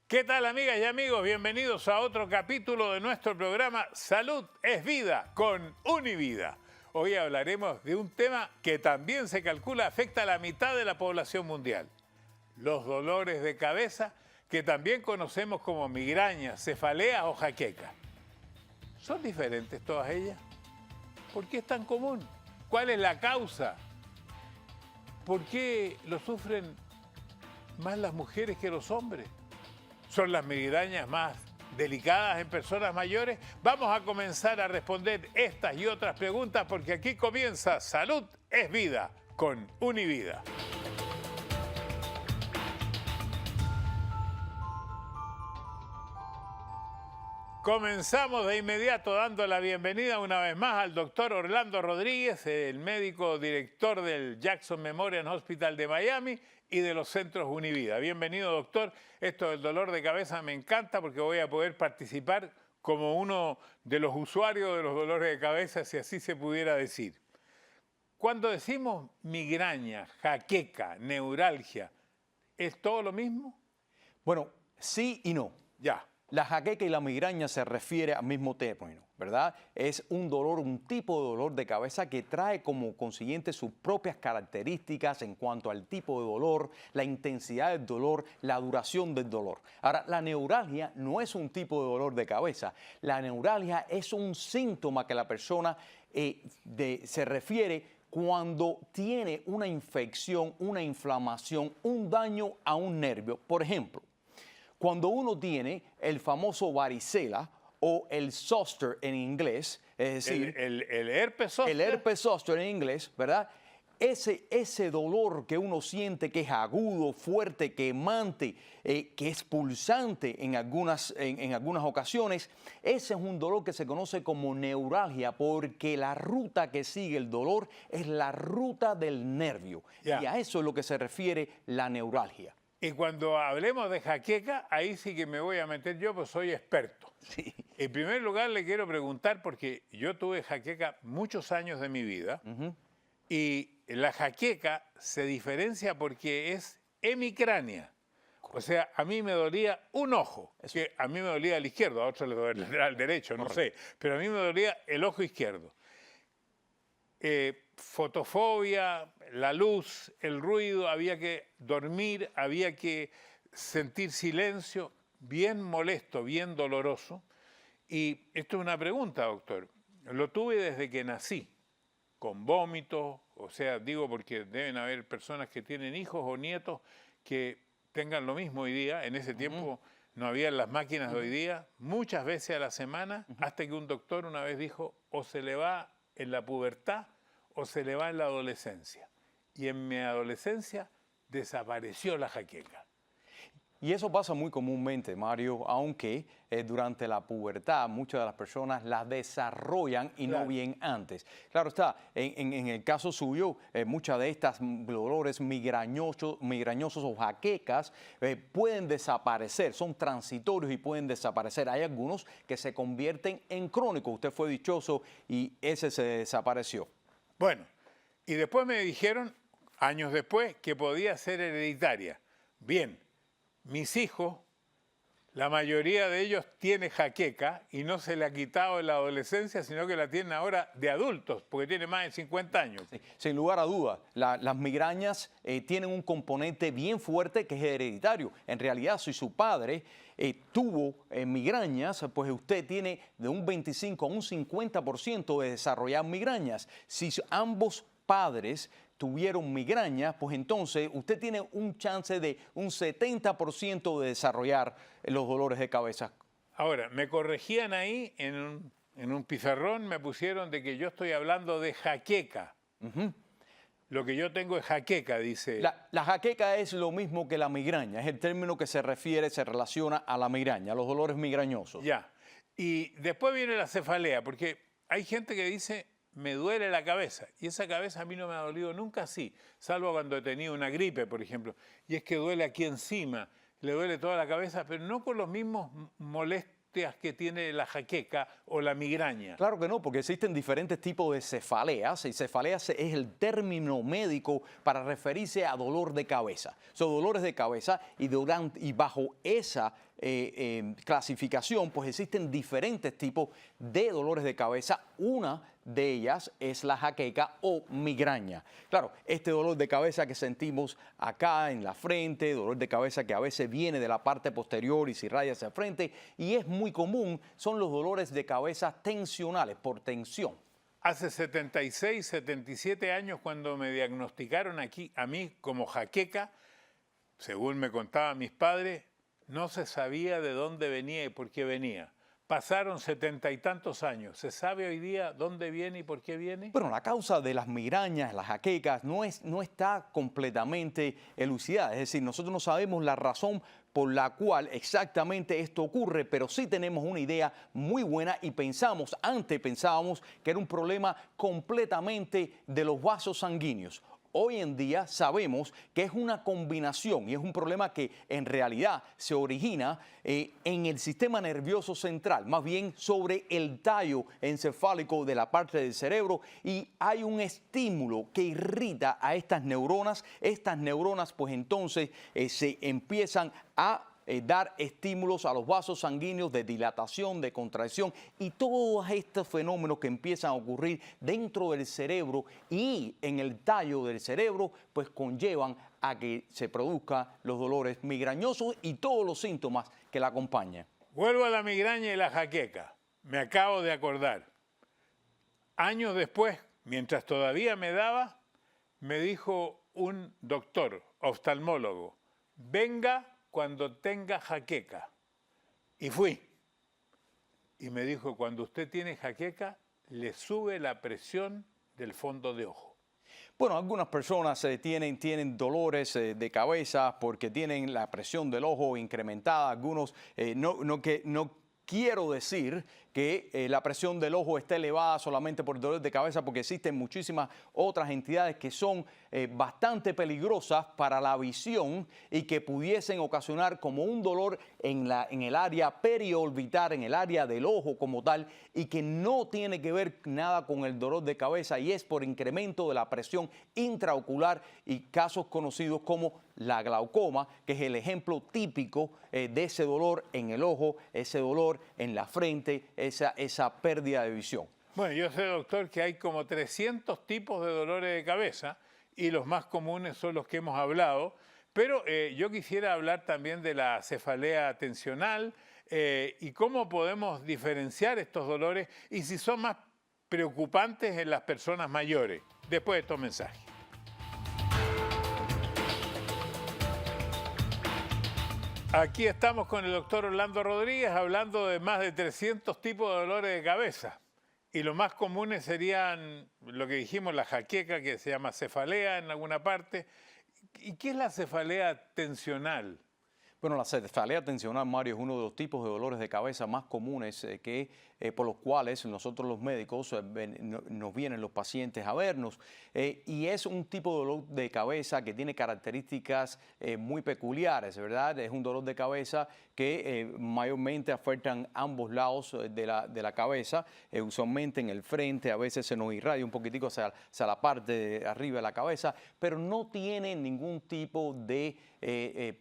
¿Qué tal, amigas y amigos? Bienvenidos a otro capítulo de nuestro programa Salud es Vida con Univida. Hoy hablaremos de un tema que también se calcula afecta a la mitad de la población mundial. Los dolores de cabeza, que también conocemos como migrañas, cefaleas o jaquecas. ¿Son diferentes todas ellas? ¿Por qué es tan común? ¿Cuál es la causa? ¿Por qué lo sufren más las mujeres que los hombres? ¿Son las migrañas más delicadas en personas mayores? Vamos a comenzar a responder estas y otras preguntas porque aquí comienza Salud es Vida con Univida. Comenzamos de inmediato dando la bienvenida una vez más al doctor Orlando Rodríguez, el médico director del Jackson Memorial Hospital de Miami y de los centros Univida. Bienvenido, doctor. Esto del dolor de cabeza me encanta porque voy a poder participar como uno de los usuarios de los dolores de cabeza, si así se pudiera decir. Cuando decimos migraña, jaqueca, neuralgia, ¿es todo lo mismo? Bueno, sí y no. Ya. La jaqueca y la migraña se refiere al mismo término, ¿verdad? Es un dolor, un tipo de dolor de cabeza que trae como consiguiente sus propias características en cuanto al tipo de dolor, la intensidad del dolor, la duración del dolor. Ahora, la neuralgia no es un tipo de dolor de cabeza. La neuralgia es un síntoma que la persona se refiere cuando tiene una infección, una inflamación, un daño a un nervio. Por ejemplo, cuando uno tiene el famoso varicela o el zoster en inglés, es decir, el herpes zóster. El herpes zóster en inglés, ¿verdad? Ese dolor que uno siente que es agudo, fuerte, quemante, que es pulsante en algunas ocasiones, ese es un dolor que se conoce como neuralgia porque la ruta que sigue el dolor es la ruta del nervio. Yeah. Y a eso es lo que se refiere la neuralgia. Y cuando hablemos de jaqueca, ahí sí que me voy a meter yo, pues soy experto. Sí. En primer lugar, le quiero preguntar, porque yo tuve jaqueca muchos años de mi vida, y la jaqueca se diferencia porque es hemicránea. O sea, a mí me dolía un ojo, que a mí me dolía el izquierdo, a otro le dolía al derecho, no sé, pero a mí me dolía el ojo izquierdo. Fotofobia, la luz, el ruido, había que dormir, había que sentir silencio, bien molesto, bien doloroso. Y esto es una pregunta, doctor. Lo tuve desde que nací, con vómitos, o sea, digo porque deben haber personas que tienen hijos o nietos que tengan lo mismo hoy día. En ese tiempo no había las máquinas de hoy día, muchas veces a la semana, hasta que un doctor una vez dijo, o se le va en la pubertad o se le va en la adolescencia. Y en mi adolescencia desapareció la jaqueca. Y eso pasa muy comúnmente, Mario, aunque durante la pubertad muchas de las personas las desarrollan y Claro. no bien antes. Claro está, en el caso suyo, muchas de estas dolores migrañosos o jaquecas pueden desaparecer, son transitorios y pueden desaparecer. Hay algunos que se convierten en crónicos. Usted fue dichoso y ese se desapareció. Bueno, y después me dijeron, años después, que podía ser hereditaria. Bien. Mis hijos, la mayoría de ellos tiene jaqueca y no se le ha quitado en la adolescencia, sino que la tienen ahora de adultos, porque tiene más de 50 años. Sí, sin lugar a dudas, las migrañas tienen un componente bien fuerte que es hereditario. En realidad, si su padre tuvo migrañas, pues usted tiene de un 25 a un 50% de desarrollar migrañas. Si ambos padres tuvieron migrañas, pues entonces usted tiene un chance de un 70% de desarrollar los dolores de cabeza. Ahora, me corregían ahí en un pizarrón, me pusieron de que yo estoy hablando de jaqueca. Lo que yo tengo es jaqueca, dice. La jaqueca es lo mismo que la migraña, es el término que se relaciona a la migraña, a los dolores migrañosos. Ya. Y después viene la cefalea, porque hay gente que dice, me duele la cabeza, y esa cabeza a mí no me ha dolido nunca así, salvo cuando he tenido una gripe, por ejemplo, y es que duele aquí encima, le duele toda la cabeza, pero no con los mismos molestias que tiene la jaqueca o la migraña. Claro que no, porque existen diferentes tipos de cefaleas, y cefaleas es el término médico para referirse a dolor de cabeza. Son dolores de cabeza y bajo esa clasificación, pues existen diferentes tipos de dolores de cabeza. Una de ellas es la jaqueca o migraña. Claro, este dolor de cabeza que sentimos acá en la frente, dolor de cabeza que a veces viene de la parte posterior y se irradia hacia el frente, y es muy común, son los dolores de cabeza tensionales, por tensión. Hace 76, 77 años cuando me diagnosticaron aquí a mí como jaqueca, según me contaban mis padres, no se sabía de dónde venía y por qué venía. Pasaron 70 y tantos años. ¿Se sabe hoy día dónde viene y por qué viene? Bueno, la causa de las migrañas, las jaquecas, no está completamente elucidada. Es decir, nosotros no sabemos la razón por la cual exactamente esto ocurre, pero sí tenemos una idea muy buena y antes pensábamos que era un problema completamente de los vasos sanguíneos. Hoy en día sabemos que es una combinación y es un problema que en realidad se origina en el sistema nervioso central, más bien sobre el tallo encefálico de la parte del cerebro, y hay un estímulo que irrita a estas neuronas. Estas neuronas pues entonces se empiezan a dar estímulos a los vasos sanguíneos de dilatación, de contracción, y todos estos fenómenos que empiezan a ocurrir dentro del cerebro y en el tallo del cerebro, pues conllevan a que se produzcan los dolores migrañosos y todos los síntomas que la acompañan. Vuelvo a la migraña y la jaqueca. Me acabo de acordar. Años después, mientras todavía me daba, me dijo un doctor, oftalmólogo, venga cuando tenga jaqueca. Y fui. Y me dijo, cuando usted tiene jaqueca, le sube la presión del fondo de ojo. Bueno, algunas personas tienen dolores de cabeza porque tienen la presión del ojo incrementada. Algunos no quiero decir que la presión del ojo está elevada solamente por el dolor de cabeza, porque existen muchísimas otras entidades que son bastante peligrosas para la visión y que pudiesen ocasionar como un dolor en el área periorbital, en el área del ojo como tal, y que no tiene que ver nada con el dolor de cabeza, y es por incremento de la presión intraocular y casos conocidos como la glaucoma, que es el ejemplo típico de ese dolor en el ojo, ese dolor en la frente, esa pérdida de visión. Bueno, yo sé, doctor, que hay como 300 tipos de dolores de cabeza y los más comunes son los que hemos hablado, pero yo quisiera hablar también de la cefalea tensional y cómo podemos diferenciar estos dolores y si son más preocupantes en las personas mayores, después de estos mensajes. Aquí estamos con el doctor Orlando Rodríguez hablando de más de 300 tipos de dolores de cabeza. Y los más comunes serían lo que dijimos, la jaqueca, que se llama cefalea en alguna parte. ¿Y qué es la cefalea tensional? Bueno, la cefalea tensional, Mario, es uno de los tipos de dolores de cabeza más comunes por los cuales nosotros los médicos nos vienen los pacientes a vernos. Y es un tipo de dolor de cabeza que tiene características muy peculiares, ¿verdad? Es un dolor de cabeza que mayormente afectan ambos lados de la cabeza, usualmente en el frente, a veces se nos irradia un poquitico hacia la parte de arriba de la cabeza, pero no tiene ningún tipo de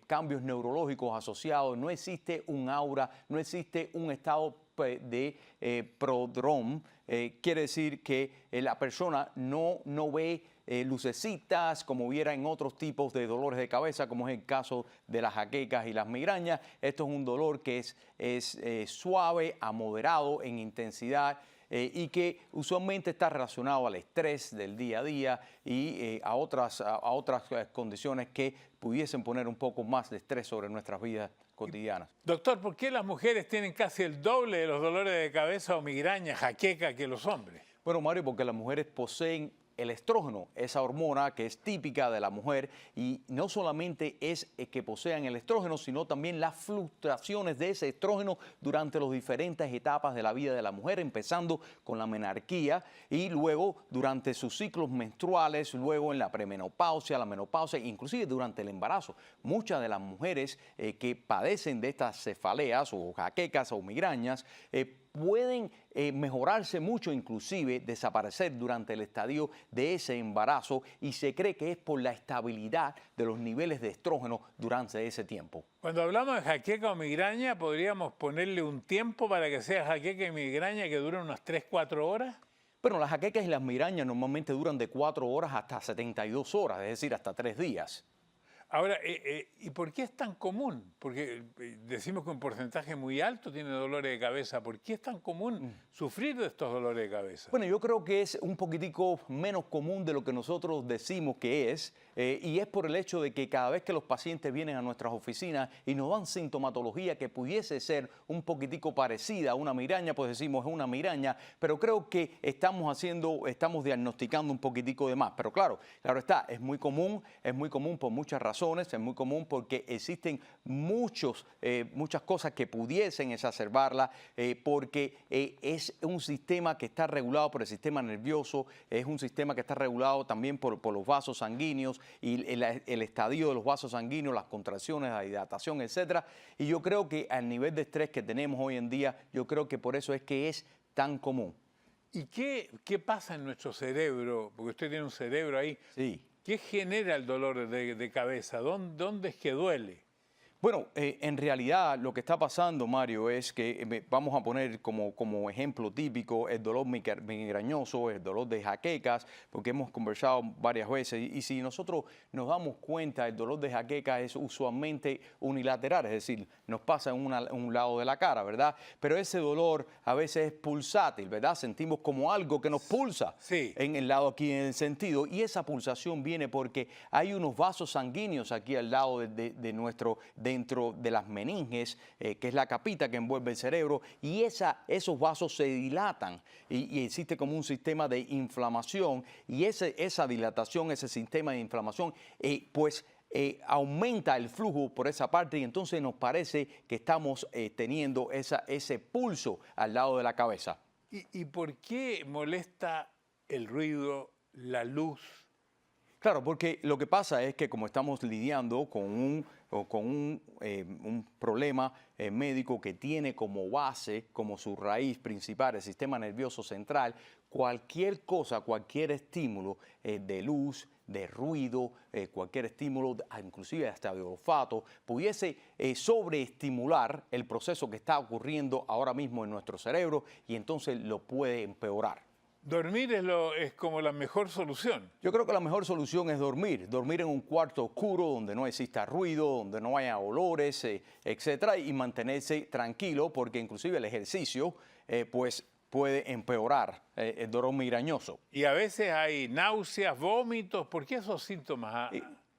cambios neurológicos asociados, no existe un aura, no existe un estado de prodrome, quiere decir que la persona no ve lucecitas como viera en otros tipos de dolores de cabeza, como es el caso de las jaquecas y las migrañas. Esto es un dolor que es suave a moderado en intensidad, y que usualmente está relacionado al estrés del día a día y a otras condiciones que pudiesen poner un poco más de estrés sobre nuestras vidas cotidianas. Doctor, ¿por qué las mujeres tienen casi el doble de los dolores de cabeza o migraña, jaqueca que los hombres? Bueno, Mario, porque las mujeres poseen el estrógeno, esa hormona que es típica de la mujer, y no solamente es que posean el estrógeno, sino también las fluctuaciones de ese estrógeno durante las diferentes etapas de la vida de la mujer, empezando con la menarquía y luego durante sus ciclos menstruales, luego en la premenopausia, la menopausia, inclusive durante el embarazo. Muchas de las mujeres que padecen de estas cefaleas o jaquecas o migrañas pueden mejorarse mucho, inclusive desaparecer durante el estadio de ese embarazo, y se cree que es por la estabilidad de los niveles de estrógeno durante ese tiempo. Cuando hablamos de jaqueca o migraña, ¿podríamos ponerle un tiempo para que sea jaqueca y migraña que dure unas 3-4 horas? Bueno, las jaquecas y las migrañas normalmente duran de 4 horas hasta 72 horas, es decir, hasta 3 días. Ahora, ¿y por qué es tan común? Porque decimos que un porcentaje muy alto tiene dolores de cabeza. ¿Por qué es tan común sufrir de estos dolores de cabeza? Bueno, yo creo que es un poquitico menos común de lo que nosotros decimos que es, y es por el hecho de que cada vez que los pacientes vienen a nuestras oficinas y nos dan sintomatología que pudiese ser un poquitico parecida a una migraña, pues decimos es una migraña, pero creo que estamos diagnosticando un poquitico de más. Pero claro está, es muy común por muchas razones. Es muy común porque existen muchas cosas que pudiesen exacerbarla, porque es un sistema que está regulado por el sistema nervioso, es un sistema que está regulado también por los vasos sanguíneos y el estadio de los vasos sanguíneos, las contracciones, la hidratación, etcétera. Y yo creo que al nivel de estrés que tenemos hoy en día, yo creo que por eso es que es tan común. ¿Y qué pasa en nuestro cerebro? Porque usted tiene un cerebro ahí. Sí. ¿Qué genera el dolor de cabeza? ¿Dónde es que duele? Bueno, en realidad lo que está pasando, Mario, es que vamos a poner como ejemplo típico el dolor migrañoso, el dolor de jaquecas, porque hemos conversado varias veces, y si nosotros nos damos cuenta, el dolor de jaquecas es usualmente unilateral, es decir, nos pasa en un lado de la cara, ¿verdad? Pero ese dolor a veces es pulsátil, ¿verdad? Sentimos como algo que nos pulsa en el lado aquí en el sentido, y esa pulsación viene porque hay unos vasos sanguíneos aquí al lado dentro de las meninges, que es la capita que envuelve el cerebro, y esos vasos se dilatan y existe como un sistema de inflamación, y esa dilatación, ese sistema de inflamación, aumenta el flujo por esa parte, y entonces nos parece que estamos teniendo ese pulso al lado de la cabeza. ¿Y por qué molesta el ruido, la luz? Claro, porque lo que pasa es que como estamos lidiando con un problema médico que tiene como base, como su raíz principal, el sistema nervioso central, cualquier cosa, cualquier estímulo de luz, de ruido, cualquier estímulo, inclusive hasta de olfato, pudiese sobreestimular el proceso que está ocurriendo ahora mismo en nuestro cerebro, y entonces lo puede empeorar. Dormir es como la mejor solución. Yo creo que la mejor solución es dormir en un cuarto oscuro donde no exista ruido, donde no haya olores, etcétera, y mantenerse tranquilo, porque inclusive el ejercicio pues puede empeorar el dolor migrañoso. Y a veces hay náuseas, vómitos. ¿Por qué esos síntomas?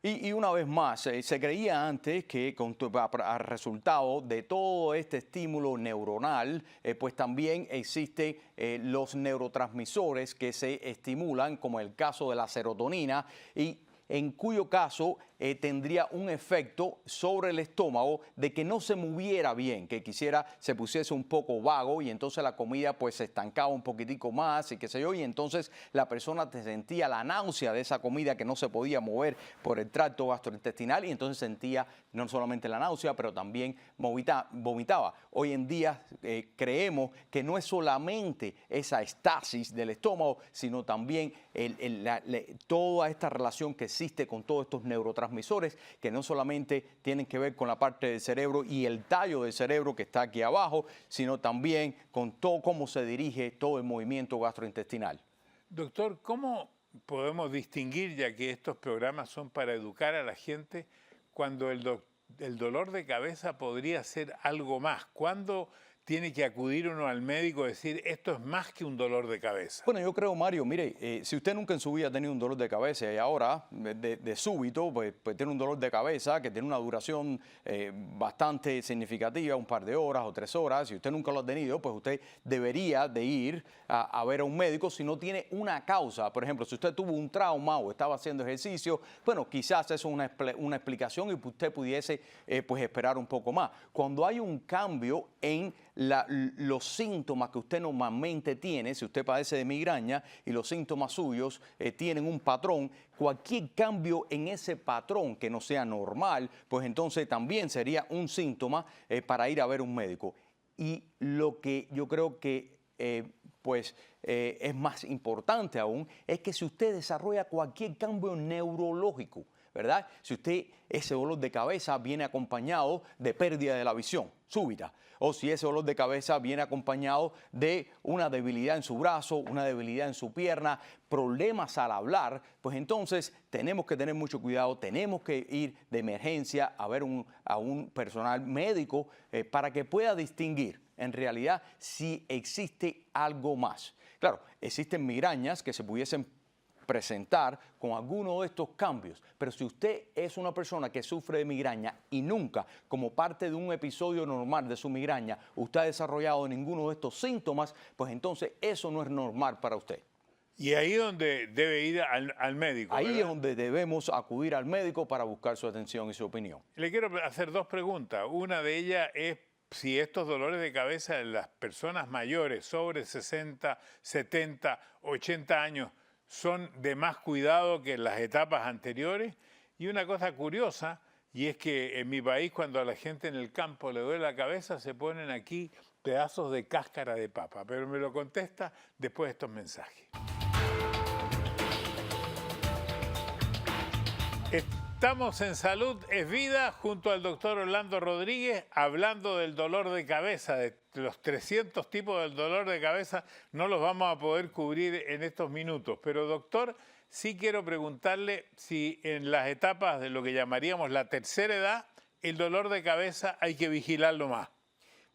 Y una vez más, se creía antes que a resultado de todo este estímulo neuronal, pues también existen los neurotransmisores que se estimulan, como el caso de la serotonina, y en cuyo caso tendría un efecto sobre el estómago de que no se moviera bien, que se pusiese un poco vago, y entonces la comida pues se estancaba un poquitico más y qué sé yo, y entonces la persona sentía la náusea de esa comida que no se podía mover por el tracto gastrointestinal, y entonces sentía no solamente la náusea, pero también vomitaba. Hoy en día creemos que no es solamente esa estasis del estómago, sino también toda esta relación que existe con todos estos neurotransmisores, que no solamente tienen que ver con la parte del cerebro y el tallo del cerebro que está aquí abajo, sino también con todo cómo se dirige todo el movimiento gastrointestinal. Doctor, ¿cómo podemos distinguir, ya que estos programas son para educar a la gente, cuando el dolor de cabeza podría ser algo más? ¿Cuándo tiene que acudir uno al médico y decir, esto es más que un dolor de cabeza? Bueno, yo creo, Mario, mire, si usted nunca en su vida ha tenido un dolor de cabeza y ahora, de súbito, pues tiene un dolor de cabeza que tiene una duración bastante significativa, un par de horas o 3 horas, si usted nunca lo ha tenido, pues usted debería de ir a ver a un médico si no tiene una causa. Por ejemplo, si usted tuvo un trauma o estaba haciendo ejercicio, bueno, quizás eso es una explicación, y usted pudiese pues esperar un poco más. Cuando hay un cambio en los síntomas que usted normalmente tiene, si usted padece de migraña y los síntomas suyos tienen un patrón, cualquier cambio en ese patrón que no sea normal, pues entonces también sería un síntoma para ir a ver un médico. Y lo que yo creo que es más importante aún, es que si usted desarrolla cualquier cambio neurológico, ¿verdad? Si ese dolor de cabeza viene acompañado de pérdida de la visión súbita, o si ese dolor de cabeza viene acompañado de una debilidad en su brazo, una debilidad en su pierna, problemas al hablar, pues entonces tenemos que tener mucho cuidado, tenemos que ir de emergencia a ver a un personal médico para que pueda distinguir en realidad si existe algo más. Claro, existen migrañas que se pudiesen presentar con alguno de estos cambios, pero si usted es una persona que sufre de migraña y nunca, como parte de un episodio normal de su migraña, usted ha desarrollado ninguno de estos síntomas, pues entonces eso no es normal para usted. Y ahí es donde debe ir al médico. Ahí ¿verdad? es donde debemos acudir al médico para buscar su atención y su opinión. Le quiero hacer dos preguntas. Una de ellas es si estos dolores de cabeza en las personas mayores, sobre 60, 70, 80 años, son de más cuidado que en las etapas anteriores. Y una cosa curiosa, y es que en mi país cuando a la gente en el campo le duele la cabeza se ponen aquí pedazos de cáscara de papa, pero me lo contesta después de estos mensajes. Estamos en Salud es Vida junto al doctor Orlando Rodríguez hablando del dolor de cabeza, de los 300 tipos del dolor de cabeza. No los vamos a poder cubrir en estos minutos, pero doctor, sí quiero preguntarle si en las etapas de lo que llamaríamos la tercera edad, el dolor de cabeza hay que vigilarlo más.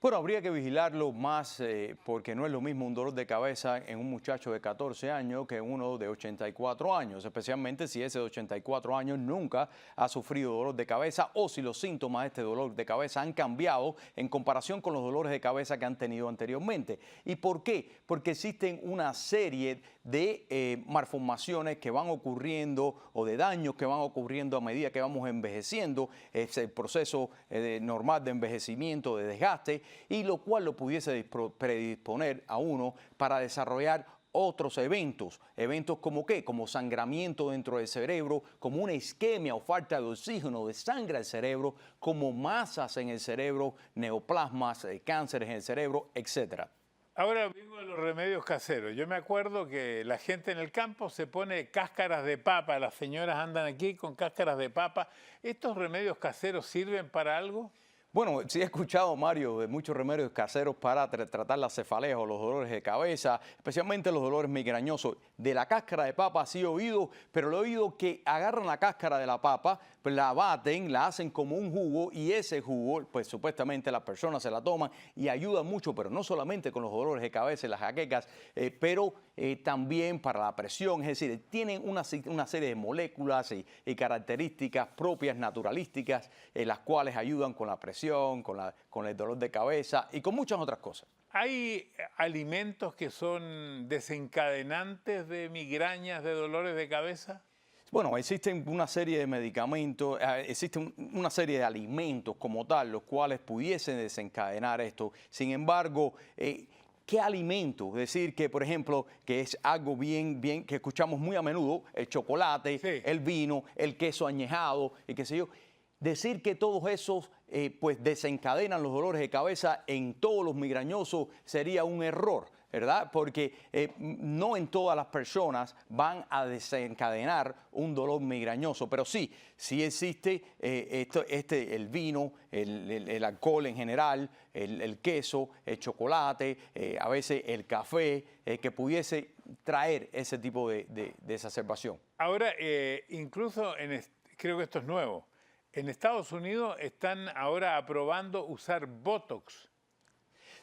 Bueno, habría que vigilarlo más porque no es lo mismo un dolor de cabeza en un muchacho de 14 años que en uno de 84 años, especialmente si ese de 84 años nunca ha sufrido dolor de cabeza o si los síntomas de este dolor de cabeza han cambiado en comparación con los dolores de cabeza que han tenido anteriormente. ¿Y por qué? Porque existen una serie de malformaciones que van ocurriendo o de daños que van ocurriendo a medida que vamos envejeciendo. Es el proceso normal de envejecimiento, de desgaste, y lo cual lo pudiese predisponer a uno para desarrollar otros eventos como ¿qué? Como sangramiento dentro del cerebro, como una isquemia o falta de oxígeno de sangre al cerebro, como masas en el cerebro, neoplasmas, cánceres en el cerebro, etcétera. Ahora vengo de los remedios caseros. Yo me acuerdo que la gente en el campo se pone cáscaras de papa, las señoras andan aquí con cáscaras de papa. ¿Estos remedios caseros sirven para algo? Bueno, sí he escuchado, Mario, de muchos remedios caseros para tratar las cefaleas o los dolores de cabeza, especialmente los dolores migrañosos. De la cáscara de papa sí he oído, pero lo he oído que agarran la cáscara de la papa, pues la baten, la hacen como un jugo y ese jugo, pues supuestamente las personas se la toman y ayuda mucho, pero no solamente con los dolores de cabeza y las jaquecas, pero también para la presión, es decir, tienen una serie de moléculas y características propias, naturalísticas, las cuales ayudan con la presión, con el dolor de cabeza y con muchas otras cosas. ¿Hay alimentos que son desencadenantes de migrañas, de dolores de cabeza? Bueno, existen una serie de medicamentos, existen una serie de alimentos como tal, los cuales pudiesen desencadenar esto. Sin embargo, ¿qué alimento? Es decir, que por ejemplo, que es algo bien, que escuchamos muy a menudo, el chocolate, sí, el vino, el queso añejado y qué sé yo. Decir que todos esos pues desencadenan los dolores de cabeza en todos los migrañosos sería un error, ¿verdad? Porque no en todas las personas van a desencadenar un dolor migrañoso, pero sí existe el vino, el alcohol en general, el queso, el chocolate, a veces el café, que pudiese traer ese tipo de exacerbación. Ahora, incluso, creo que esto es nuevo, en Estados Unidos están ahora aprobando usar Botox.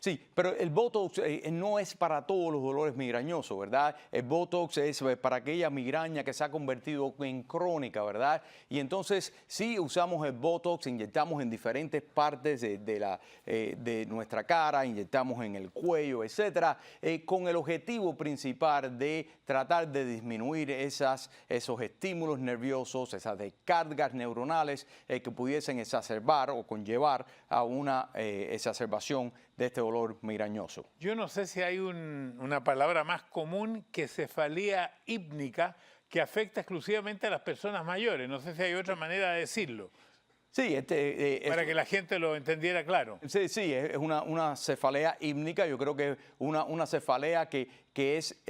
Sí, pero el Botox no es para todos los dolores migrañosos, ¿verdad? El Botox es para aquella migraña que se ha convertido en crónica, ¿verdad? Y entonces sí usamos el Botox, inyectamos en diferentes partes de nuestra cara, inyectamos en el cuello, etcétera, con el objetivo principal de tratar de disminuir esos estímulos nerviosos, esas descargas neuronales que pudiesen exacerbar o conllevar a una exacerbación de este dolor migrañoso. Yo no sé si hay una palabra más común que cefalea hípnica que afecta exclusivamente a las personas mayores. No sé si hay otra manera de decirlo. Sí, para que la gente lo entendiera claro. Sí, sí, es una cefalea hípnica. Yo creo que una cefalea que es,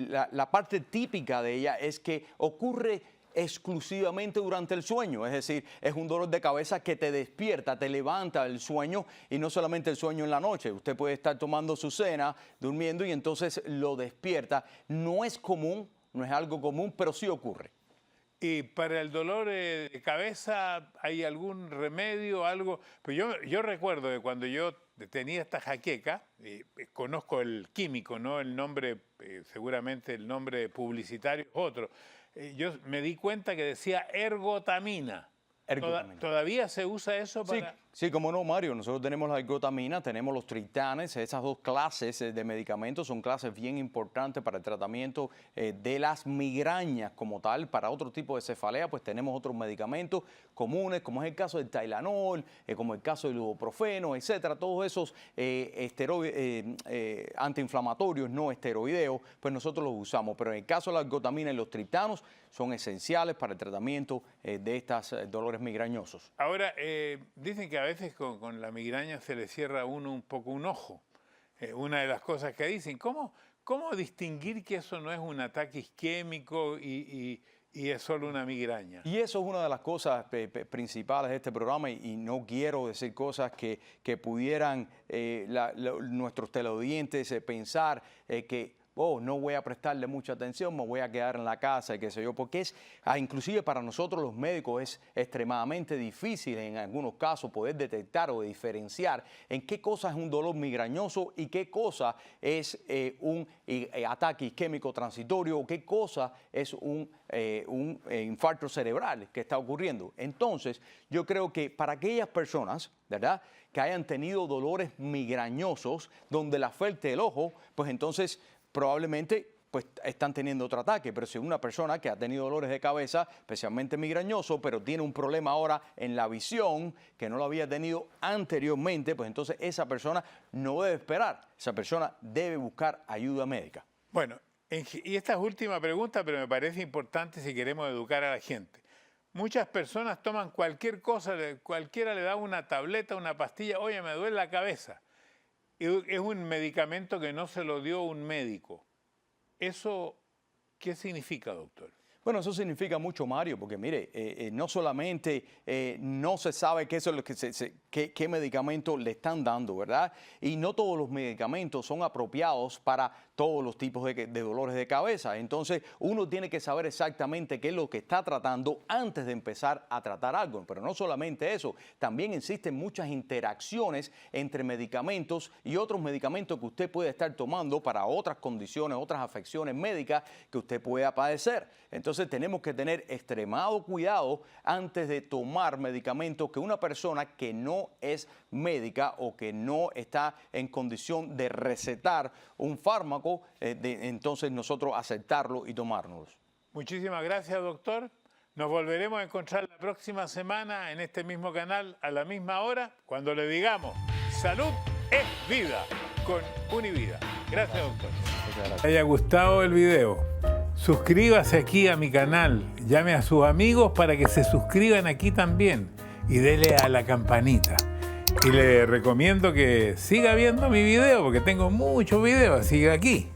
la parte típica de ella es que ocurre exclusivamente durante el sueño, es decir, es un dolor de cabeza que te despierta, te levanta el sueño y no solamente el sueño en la noche. Usted puede estar tomando su cena, durmiendo y entonces lo despierta. No es común, no es algo común, pero sí ocurre. ¿Y para el dolor de cabeza hay algún remedio, algo? Pues yo recuerdo que cuando yo tenía esta jaqueca, conozco el químico, ¿no? El nombre, seguramente el nombre publicitario es otro. Yo me di cuenta que decía ergotamina. Ergotamina. ¿Todavía se usa eso para...? Sí, como no, Mario. Nosotros tenemos la ergotamina, tenemos los triptanes. Esas dos clases de medicamentos son clases bien importantes para el tratamiento de las migrañas como tal. Para otro tipo de cefalea, pues tenemos otros medicamentos comunes, como es el caso del Tylenol, como el caso del ibuprofeno, etcétera. Todos esos antiinflamatorios no esteroideos, pues nosotros los usamos. Pero en el caso de la ergotamina y los triptanos son esenciales para el tratamiento de estos dolores migrañosos. Ahora, dicen que a veces con la migraña se le cierra a uno un poco un ojo. Una de las cosas que dicen, ¿cómo distinguir que eso no es un ataque isquémico y es solo una migraña? Y eso es una de las cosas principales de este programa y no quiero decir cosas que pudieran nuestros teleaudientes pensar que no voy a prestarle mucha atención, me voy a quedar en la casa y qué sé yo, porque inclusive para nosotros los médicos es extremadamente difícil en algunos casos poder detectar o diferenciar en qué cosa es un dolor migrañoso y qué cosa es un ataque isquémico transitorio o qué cosa es un infarto cerebral que está ocurriendo. Entonces, yo creo que para aquellas personas, ¿verdad?, que hayan tenido dolores migrañosos donde le afecte el ojo, pues entonces probablemente pues están teniendo otro ataque, pero si una persona que ha tenido dolores de cabeza, especialmente migrañoso, pero tiene un problema ahora en la visión que no lo había tenido anteriormente, pues entonces esa persona no debe esperar, esa persona debe buscar ayuda médica. Bueno, y esta es última pregunta, pero me parece importante si queremos educar a la gente. Muchas personas toman cualquier cosa, cualquiera le da una tableta, una pastilla, oye, me duele la cabeza. Es un medicamento que no se lo dio un médico. ¿Eso qué significa, doctor? Bueno, eso significa mucho, Mario, porque mire, no solamente no se sabe qué medicamento le están dando, ¿verdad? Y no todos los medicamentos son apropiados para todos los tipos de dolores de cabeza. Entonces, uno tiene que saber exactamente qué es lo que está tratando antes de empezar a tratar algo. Pero no solamente eso, también existen muchas interacciones entre medicamentos y otros medicamentos que usted puede estar tomando para otras condiciones, otras afecciones médicas que usted pueda padecer. Entonces tenemos que tener extremado cuidado antes de tomar medicamentos que una persona que no es médica o que no está en condición de recetar un fármaco, entonces nosotros aceptarlo y tomárnoslo. Muchísimas gracias, doctor. Nos volveremos a encontrar la próxima semana en este mismo canal a la misma hora cuando le digamos Salud es Vida con Univida. Gracias, doctor. Muchas gracias. ¿Le haya gustado el video? Suscríbase aquí a mi canal, llame a sus amigos para que se suscriban aquí también y dele a la campanita. Y le recomiendo que siga viendo mi video porque tengo muchos videos, siga aquí.